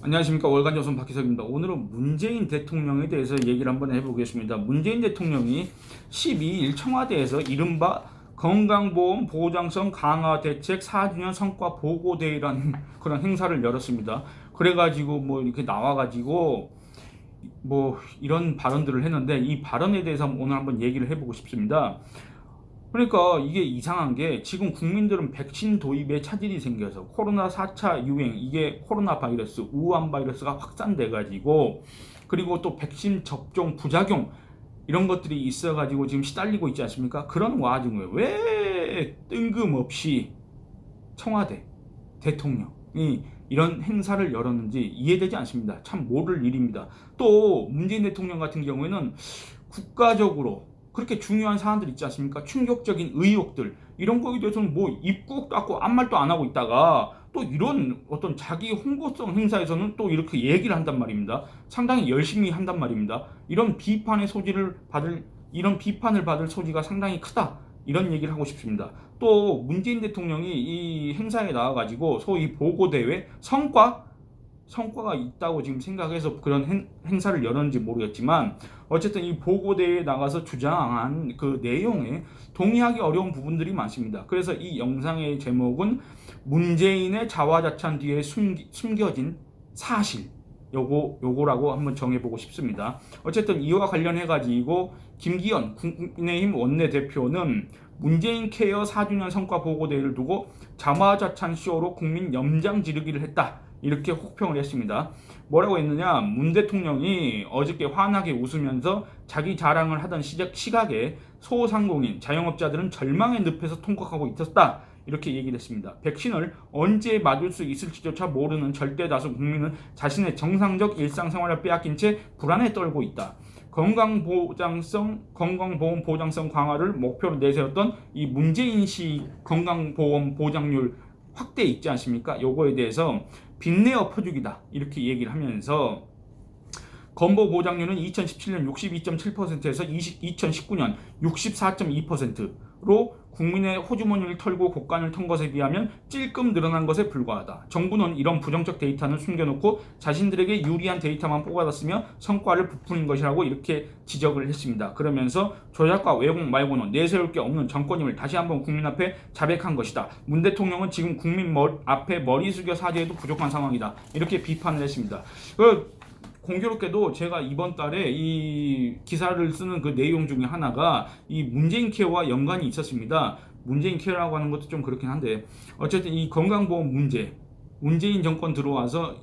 안녕하십니까. 월간조선 박희석입니다. 오늘은 문재인 대통령에 대해서 얘기를 한번 해보겠습니다. 문재인 대통령이 12일 청와대에서 이른바 건강보험 보장성 강화 대책 4주년 성과 보고대회라는 그런 행사를 열었습니다. 그래가지고 뭐 이렇게 나와가지고 뭐 이런 발언들을 했는데, 이 발언에 대해서 오늘 한번 얘기를 해보고 싶습니다. 그러니까 이게 이상한 게, 지금 국민들은 백신 도입에 차질이 생겨서 코로나 4차 유행, 이게 코로나 바이러스, 우한 바이러스가 확산돼 가지고, 그리고 또 백신 접종 부작용 이런 것들이 있어 가지고 지금 시달리고 있지 않습니까? 그런 와중에 왜 뜬금없이 청와대 대통령이 이런 행사를 열었는지 이해되지 않습니다. 참 모를 일입니다. 또 문재인 대통령 같은 경우에는 국가적으로 그렇게 중요한 사안들 있지 않습니까? 충격적인 의혹들, 이런 거에 대해서는 뭐 입국 닫고 아무 말도 안 하고 있다가 또 이런 어떤 자기 홍보성 행사에서는 또 이렇게 얘기를 한단 말입니다. 상당히 열심히 한단 말입니다. 이런 비판을 받을 소지가 상당히 크다, 이런 얘기를 하고 싶습니다. 또 문재인 대통령이 이 행사에 나와가지고 소위 보고대회 성과가 있다고 지금 생각해서 그런 행사를 열었는지 모르겠지만, 어쨌든 이 보고대회에 나가서 주장한 그 내용에 동의하기 어려운 부분들이 많습니다. 그래서 이 영상의 제목은 문재인의 자화자찬 뒤에 숨겨진 사실, 요거라고 한번 정해보고 싶습니다. 어쨌든 이와 관련해 가지고 김기현 국민의힘 원내대표는 문재인 케어 4주년 성과 보고대회를 두고 자화자찬 쇼로 국민 염장 지르기를 했다, 이렇게 혹평을 했습니다. 뭐라고 했느냐, 문 대통령이 어저께 환하게 웃으면서 자기 자랑을 하던 시각에 소상공인, 자영업자들은 절망의 늪에서 통곡하고 있었다, 이렇게 얘기를 했습니다. 백신을 언제 맞을 수 있을지조차 모르는 절대 다수 국민은 자신의 정상적 일상생활을 빼앗긴 채 불안에 떨고 있다. 건강보험 보장성 강화를 목표로 내세웠던 이 문재인식 건강보험 보장률 확대 있지 않습니까? 요거에 대해서 빚내 엎어주기다, 이렇게 얘기를 하면서 건보 보장률은 2017년 62.7%에서 2019년 64.2%로 국민의 호주머니를 털고 곳간을 턴 것에 비하면 찔끔 늘어난 것에 불과하다. 정부는 이런 부정적 데이터는 숨겨놓고 자신들에게 유리한 데이터만 뽑아놨으며 성과를 부풀린 것이라고 이렇게 지적을 했습니다. 그러면서 조작과 왜곡 말고는 내세울 게 없는 정권임을 다시 한번 국민 앞에 자백한 것이다. 문 대통령은 지금 국민 앞에 머리 숙여 사죄해도 부족한 상황이다, 이렇게 비판을 했습니다. 공교롭게도 제가 이번 달에 이 기사를 쓰는 그 내용 중에 하나가 이 문재인 케어와 연관이 있었습니다. 문재인 케어라고 하는 것도 좀 그렇긴 한데, 어쨌든 이 건강보험 문제, 문재인 정권 들어와서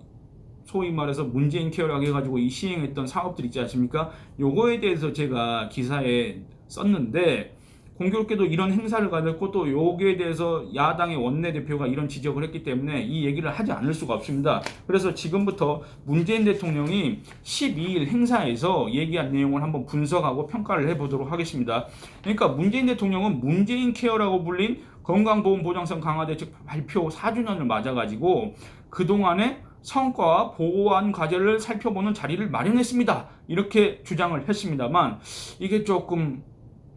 소위 말해서 문재인 케어라고 해가지고 이 시행했던 사업들 있지 않습니까? 요거에 대해서 제가 기사에 썼는데, 공교롭게도 이런 행사를 가졌고 또 여기에 대해서 야당의 원내대표가 이런 지적을 했기 때문에 이 얘기를 하지 않을 수가 없습니다. 그래서 지금부터 문재인 대통령이 12일 행사에서 얘기한 내용을 한번 분석하고 평가를 해보도록 하겠습니다. 그러니까 문재인 대통령은 문재인 케어라고 불린 건강보험 보장성 강화 대책 발표 4주년을 맞아가지고 그동안의 성과와 보완 과제를 살펴보는 자리를 마련했습니다, 이렇게 주장을 했습니다만, 이게 조금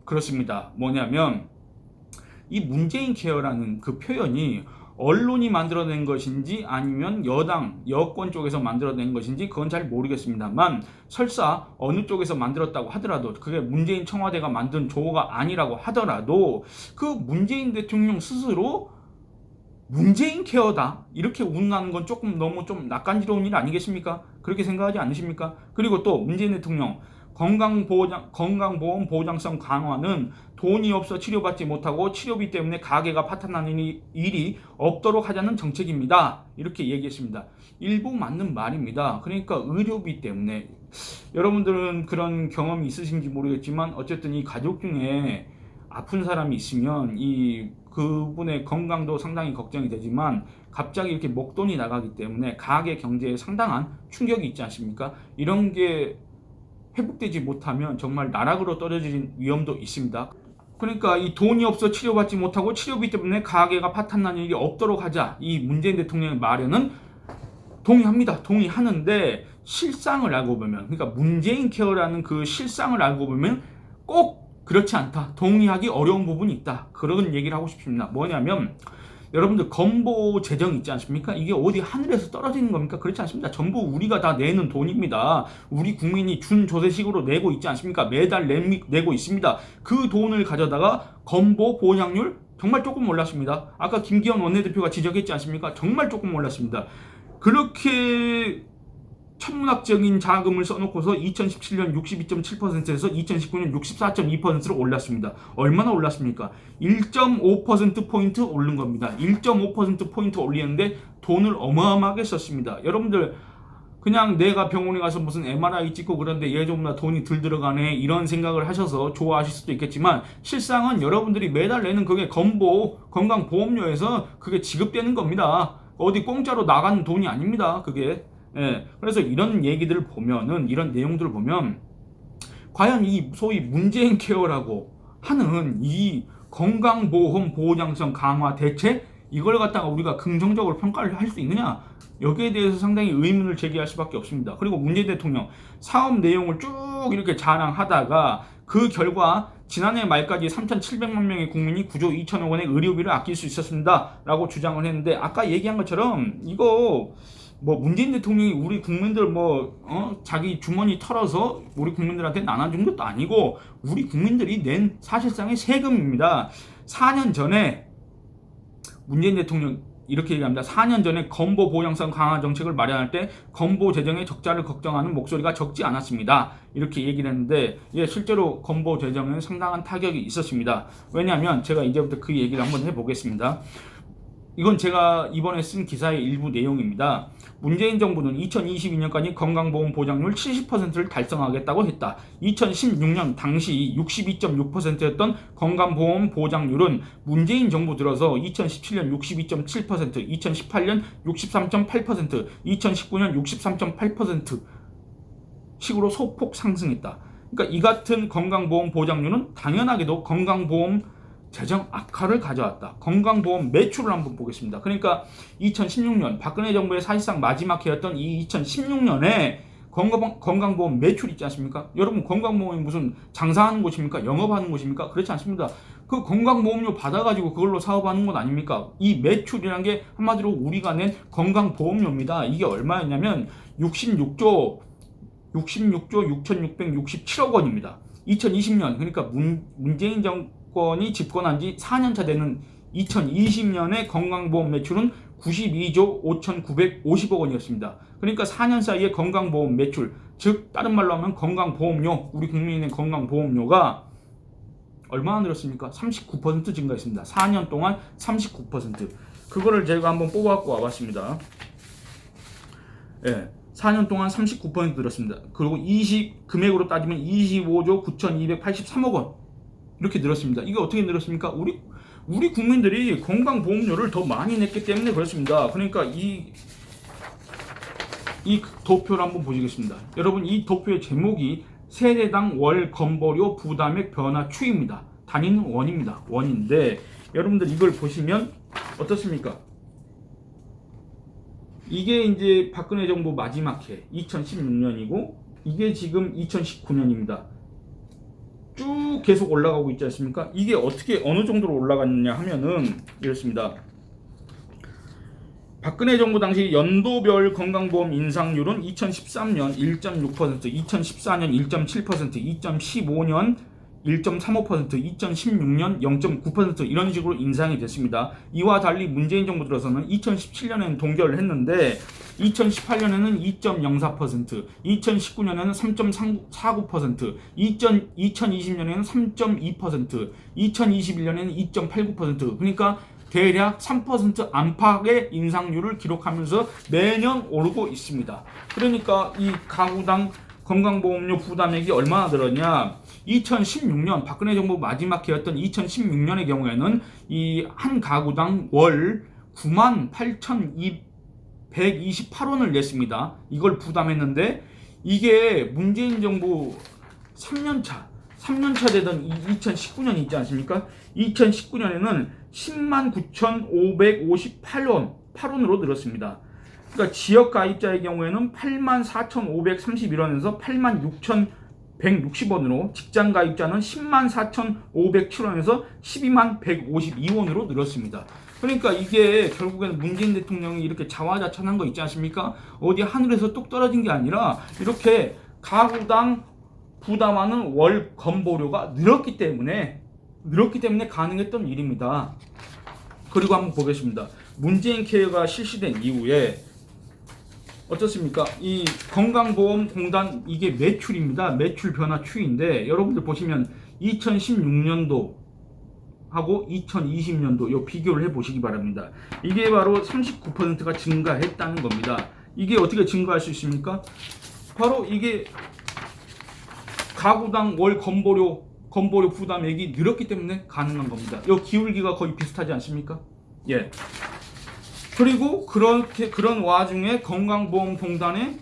그렇습니다. 뭐냐면 이 문재인 케어라는 그 표현이 언론이 만들어낸 것인지 아니면 여권 쪽에서 만들어낸 것인지 그건 잘 모르겠습니다만, 설사 어느 쪽에서 만들었다고 하더라도 그게 문재인 청와대가 만든 조어가 아니라고 하더라도 그 문재인 대통령 스스로 문재인 케어다, 이렇게 운운하는 건 조금 너무 좀 낯간지러운 일 아니겠습니까? 그렇게 생각하지 않으십니까? 그리고 또 문재인 대통령 건강보험 보장성 강화는 돈이 없어 치료받지 못하고 치료비 때문에 가게가 파탄나는 일이 없도록 하자는 정책입니다, 이렇게 얘기했습니다. 일부 맞는 말입니다. 그러니까 의료비 때문에, 여러분들은 그런 경험이 있으신지 모르겠지만 어쨌든 이 가족 중에 아픈 사람이 있으면 그분의 건강도 상당히 걱정이 되지만 갑자기 이렇게 목돈이 나가기 때문에 가게 경제에 상당한 충격이 있지 않습니까? 이런 게 회복되지 못하면 정말 나락으로 떨어질 위험도 있습니다. 그러니까 이 돈이 없어 치료받지 못하고 치료비 때문에 가게가 파탄나는 일이 없도록 하자, 이 문재인 대통령의 말에는 동의합니다. 동의하는데 실상을 알고 보면, 그러니까 문재인 케어라는 그 실상을 알고 보면 꼭 그렇지 않다, 동의하기 어려운 부분이 있다, 그런 얘기를 하고 싶습니다. 뭐냐면 여러분들 건보 재정 있지 않습니까? 이게 어디 하늘에서 떨어지는 겁니까? 그렇지 않습니다. 전부 우리가 다 내는 돈입니다. 우리 국민이 준조세식으로 내고 있지 않습니까? 매달 내고 있습니다. 그 돈을 가져다가 건보 보장률 정말 조금 올랐습니다. 아까 김기현 원내대표가 지적했지 않습니까? 정말 조금 올랐습니다. 그렇게 천문학적인 자금을 써놓고서 2017년 62.7%에서 2019년 64.2%로 올랐습니다. 얼마나 올랐습니까? 1.5%포인트 오른 겁니다. 1.5%포인트 올리는데 돈을 어마어마하게 썼습니다. 여러분들 그냥 내가 병원에 가서 무슨 MRI 찍고 그런데 예전보다 돈이 덜 들어가네 이런 생각을 하셔서 좋아하실 수도 있겠지만 실상은 여러분들이 매달 내는 그게 건강보험료에서 그게 지급되는 겁니다. 어디 공짜로 나가는 돈이 아닙니다. 그게. 예, 그래서 이런 얘기들을 보면은 이런 내용들을 보면 과연 이 소위 문재인 케어라고 하는 이 건강보험 보장성 강화 대책 이걸 갖다가 우리가 긍정적으로 평가를 할 수 있느냐 여기에 대해서 상당히 의문을 제기할 수밖에 없습니다. 그리고 문재인 대통령 사업 내용을 쭉 이렇게 자랑하다가 그 결과 지난해 말까지 3,700만 명의 국민이 9조 2천억 원의 의료비를 아낄 수 있었습니다 라고 주장을 했는데 아까 얘기한 것처럼 이거 뭐 문재인 대통령이 우리 국민들 자기 주머니 털어서 우리 국민들한테 나눠준 것도 아니고 우리 국민들이 낸 사실상의 세금입니다. 4년 전에 문재인 대통령 이렇게 얘기합니다. 4년 전에 건보 보장성 강화 정책을 마련할 때 건보 재정의 적자를 걱정하는 목소리가 적지 않았습니다. 이렇게 얘기를 했는데 실제로 건보 재정에는 상당한 타격이 있었습니다. 왜냐하면 제가 이제부터 그 얘기를 한번 해보겠습니다. 이건 제가 이번에 쓴 기사의 일부 내용입니다. 문재인 정부는 2022년까지 건강보험 보장률 70%를 달성하겠다고 했다. 2016년 당시 62.6%였던 건강보험 보장률은 문재인 정부 들어서 2017년 62.7%, 2018년 63.8%, 2019년 63.8% 식으로 소폭 상승했다. 그러니까 이 같은 건강보험 보장률은 당연하게도 건강보험 재정 악화를 가져왔다. 건강보험 매출을 한번 보겠습니다. 그러니까 2016년 박근혜 정부의 사실상 마지막 해였던 이 2016년에 건강보험 매출 있지 않습니까? 여러분 건강보험이 무슨 장사하는 곳입니까? 영업하는 곳입니까? 그렇지 않습니다. 그 건강보험료 받아가지고 그걸로 사업하는 건 아닙니까? 이 매출이라는 게 한마디로 우리가 낸 건강보험료입니다. 이게 얼마였냐면 66조 6,667억 원입니다. 2020년 그러니까 문재인 정권이 집권한 지 4년차 되는 2020년의 건강보험 매출은 92조 5,950억 원이었습니다. 그러니까 4년 사이에 건강보험 매출, 즉 다른 말로 하면 건강보험료, 우리 국민의 건강보험료가 얼마나 늘었습니까? 39% 증가했습니다. 4년 동안 39%. 그거를 제가 한번 뽑아갖고 와봤습니다. 예. 4년 동안 39% 늘었습니다. 그리고 금액으로 따지면 25조 9,283억 원 이렇게 늘었습니다. 이게 어떻게 늘었습니까? 우리 국민들이 건강보험료를 더 많이 냈기 때문에 그렇습니다. 그러니까 이 도표를 한번 보시겠습니다. 여러분 이 도표의 제목이 세대당 월 건보료 부담액 변화 추이입니다. 단위는 원입니다. 원인데 여러분들 이걸 보시면 어떻습니까? 이게 이제 박근혜 정부 마지막 해 2016년이고 이게 지금 2019년입니다. 쭉 계속 올라가고 있지 않습니까? 이게 어떻게 어느 정도로 올라갔느냐 하면은 이렇습니다. 박근혜 정부 당시 연도별 건강보험 인상률은 2013년 1.6%, 2014년 1.7%, 2015년 1.35%, 2016년 0.9% 이런 식으로 인상이 됐습니다. 이와 달리 문재인 정부 들어서는 2017년에는 동결을 했는데 2018년에는 2.04%, 2019년에는 3.49%, 2020년에는 3.2%, 2021년에는 2.89% 그러니까 대략 3% 안팎의 인상률을 기록하면서 매년 오르고 있습니다. 그러니까 이 가구당 건강보험료 부담액이 얼마나 들었냐? 2016년 박근혜 정부 마지막 해였던 2016년의 경우에는 이 한 가구당 월 98,228원을 냈습니다. 이걸 부담했는데 이게 문재인 정부 3년차 되던 2019년 있지 않습니까? 2019년에는 109,558원으로 늘었습니다. 그러니까 지역 가입자의 경우에는 84,531원에서 160원으로 직장 가입자는 10만 4,507원에서 12만 152원으로 늘었습니다. 그러니까 이게 결국에는 문재인 대통령이 이렇게 자화자찬한 거 있지 않습니까? 어디 하늘에서 뚝 떨어진 게 아니라 이렇게 가구당 부담하는 월 건보료가 늘었기 때문에 가능했던 일입니다. 그리고 한번 보겠습니다. 문재인 케어가 실시된 이후에 어떻습니까? 이 건강보험공단 이게 매출입니다. 매출 변화 추이인데 여러분들 보시면 2016년도 하고 2020년도 요 비교를 해보시기 바랍니다. 이게 바로 39%가 증가했다는 겁니다. 이게 어떻게 증가할 수 있습니까? 바로 이게 가구당 월 건보료 부담액이 늘었기 때문에 가능한 겁니다. 요 기울기가 거의 비슷하지 않습니까? 예. 그리고 그런 와중에 건강보험공단의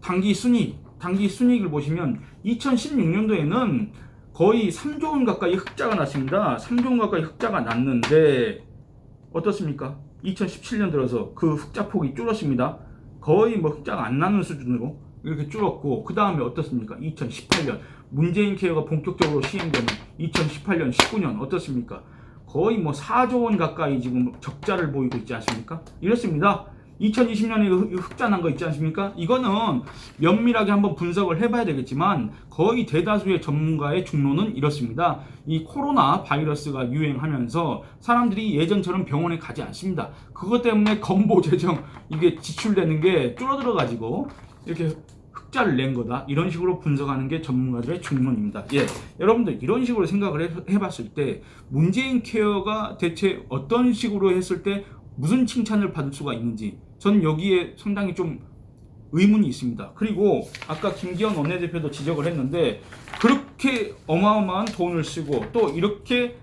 단기 순이익을 보시면 2016년도에는 거의 3조 원 가까이 흑자가 났습니다. 3조 원 가까이 흑자가 났는데 어떻습니까? 2017년 들어서 그 흑자 폭이 줄었습니다. 거의 뭐 흑자가 안 나는 수준으로 이렇게 줄었고, 그 다음에 어떻습니까? 2018년 문재인 케어가 본격적으로 시행되는 2018년 19년 어떻습니까? 거의 뭐 4조 원 가까이 지금 적자를 보이고 있지 않습니까? 이렇습니다. 2020년에 흑자 난 거 있지 않습니까? 이거는 면밀하게 한번 분석을 해봐야 되겠지만 거의 대다수의 전문가의 중론은 이렇습니다. 이 코로나 바이러스가 유행하면서 사람들이 예전처럼 병원에 가지 않습니다. 그것 때문에 건보 재정 이게 지출되는 게 줄어들어 가지고 이렇게 흑자를 낸 거다, 이런 식으로 분석하는 게 전문가들의 중론입니다. 예, 여러분들 이런 식으로 생각을 해봤을 때 문재인 케어가 대체 어떤 식으로 했을 때 무슨 칭찬을 받을 수가 있는지 저는 여기에 상당히 좀 의문이 있습니다. 그리고 아까 김기현 원내대표도 지적을 했는데 그렇게 어마어마한 돈을 쓰고 또 이렇게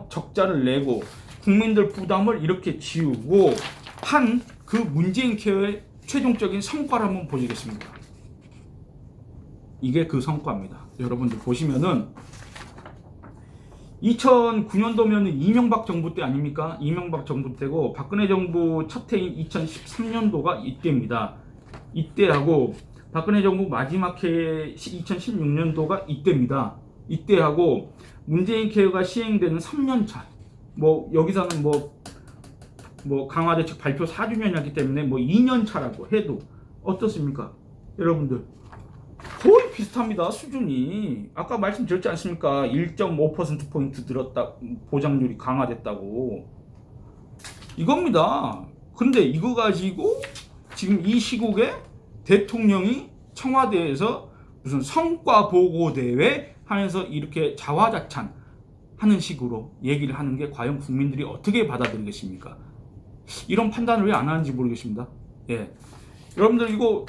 적자를 내고 국민들 부담을 이렇게 지우고 한 그 문재인 케어의 최종적인 성과를 한번 보시겠습니다. 이게 그 성과입니다. 여러분들 보시면은 2009년도면은 이명박 정부 때 아닙니까? 이명박 정부 때고 박근혜 정부 첫 해인 2013년도가 이때입니다. 이때하고 박근혜 정부 마지막 해 2016년도가 이때입니다. 이때하고 문재인 케어가 시행되는 3년 차. 뭐 여기서는 뭐 강화대책 발표 4주년이었기 때문에 뭐 2년 차라고 해도 어떻습니까? 여러분들 거의 비슷합니다. 수준이. 아까 말씀드렸지 않습니까? 1.5%포인트 늘었다, 보장률이 강화됐다고. 이겁니다. 근데 이거 가지고 지금 이 시국에 대통령이 청와대에서 무슨 성과 보고 대회 하면서 이렇게 자화자찬 하는 식으로 얘기를 하는 게 과연 국민들이 어떻게 받아들이겠습니까? 이런 판단을 왜 안 하는지 모르겠습니다. 예. 여러분들 이거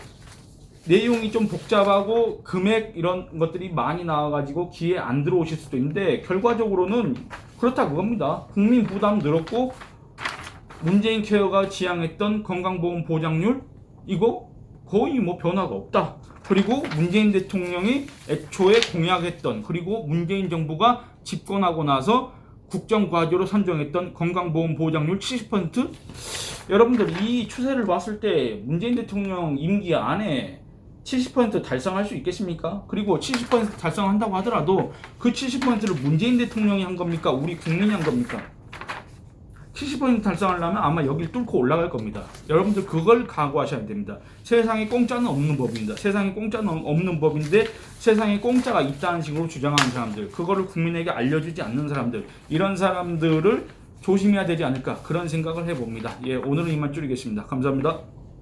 내용이 좀 복잡하고 금액 이런 것들이 많이 나와가지고 귀에 안 들어오실 수도 있는데 결과적으로는 그렇다 그겁니다. 국민 부담 늘었고 문재인 케어가 지향했던 건강보험 보장률 이거 거의 뭐 변화가 없다. 그리고 문재인 대통령이 애초에 공약했던, 그리고 문재인 정부가 집권하고 나서 국정과제로 선정했던 건강보험 보장률 70%? 여러분들 이 추세를 봤을 때 문재인 대통령 임기 안에 70% 달성할 수 있겠습니까? 그리고 70% 달성한다고 하더라도 그 70%를 문재인 대통령이 한 겁니까? 우리 국민이 한 겁니까? 70% 달성하려면 아마 여길 뚫고 올라갈 겁니다. 여러분들 그걸 각오하셔야 됩니다. 세상에 공짜는 없는 법입니다. 세상에 공짜는 없는 법인데 세상에 공짜가 있다는 식으로 주장하는 사람들, 그거를 국민에게 알려주지 않는 사람들, 이런 사람들을 조심해야 되지 않을까, 그런 생각을 해봅니다. 예, 오늘은 이만 줄이겠습니다. 감사합니다.